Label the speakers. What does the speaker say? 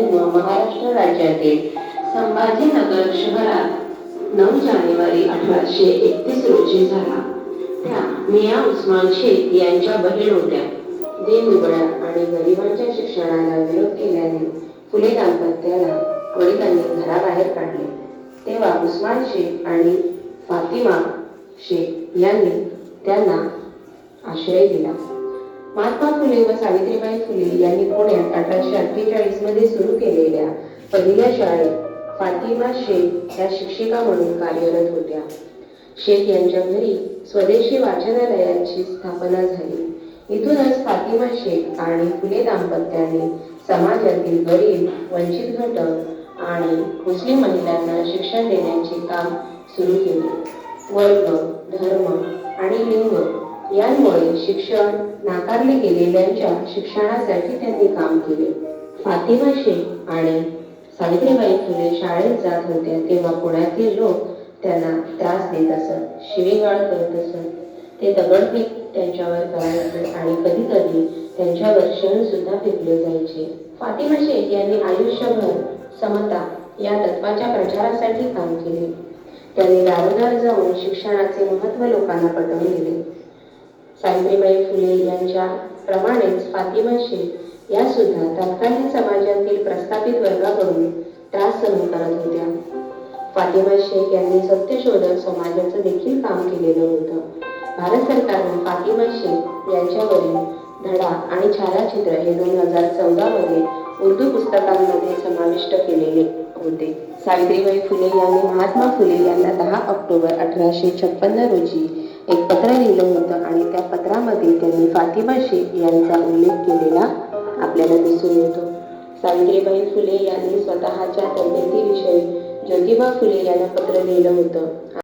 Speaker 1: जन्म महाराष्ट्र राज्यातील संभाजीनगर शहरात 9 जानेवारी 1831 रोजी झाला. त्या मियाँ उस्मान शेख यांच्या बहीण होत्या. दीनदुबळ्या आणि गरिबांच्या शिक्षणाला विरोध केल्याने फुले दाम्पत्याला वडिलांनी घराबाहेर काढले. तेव्हा उस्मान शेख आणि फातिमा शेख यांनी त्यांना आश्रय दिला. महात्मा फुले व सावित्रीबाई फुले यांनी पुण्यात 1848 मध्ये सुरू केलेल्या पहिल्या शाळेत फातिमा शेख या शिक्षिका म्हणून कार्यरत होत्या. शेख यांच्या घरी स्वदेशी वाचनालयाची स्थापना झाली. इथूनच फातिमा शेख आणि फुले दाम्पत्याने समाजातील गरीब, वंचित घटक आणि मुस्लिम महिलांना शिक्षण देण्याचे काम सुरू केले. वर्ग, धर्म आणि लिंग यांमुळे शिक्षण नाकारले गेलेल्यांच्या शिक्षणासाठी त्यांनी काम केले. फातिमा शेख आणि सावित्रीबाई फुले शाळेत जात होत्या तेव्हा पुण्यातील लोक त्यांना त्रास देत असत, शिवीगाळ करत असत. ते दगडफेक त्यांच्यावर करायचे आणि कधी कधी त्यांच्यावर शेण सुद्धा फेकले जायचे. फातिमा शेख यांनी आयुष्यभर समता या तत्वाच्या प्रचारासाठी काम केले. त्यांनी दारोदार जाऊन शिक्षणाचे महत्त्व लोकांना पटवून दिले. सावित्रीबाई फुले यांच्या प्रमाणेच फातिमा शेख या सुद्धा तत्कालीन समाजातील प्रस्थापित वर्गाकडून त्रास सहन करत होत्या. फातिमा शेख यांनी सत्यशोधक समाजाचं देखील काम केलेलं होतं. भारत सरकारने फातिमा शेख यांच्यावरील धडा आणि छायाचित्र हे 2014 मध्ये उर्दू पुस्तकांमध्ये समाविष्ट केलेले होते. सावित्रीबाई फुले यांनी महात्मा फुले यांना 10 ऑक्टोबर 1856 रोजी एक पत्र लिहिलं होतं आणि त्या पत्रामध्ये त्यांनी फातिमा शेख यांचा उल्लेख केलेला आपल्याला दिसून येतो. सावित्रीबाई फुले यांनी स्वतःच्या तब्येतीविषयी ज्योतिबा फुले यांना पत्र लिहिलं होतं.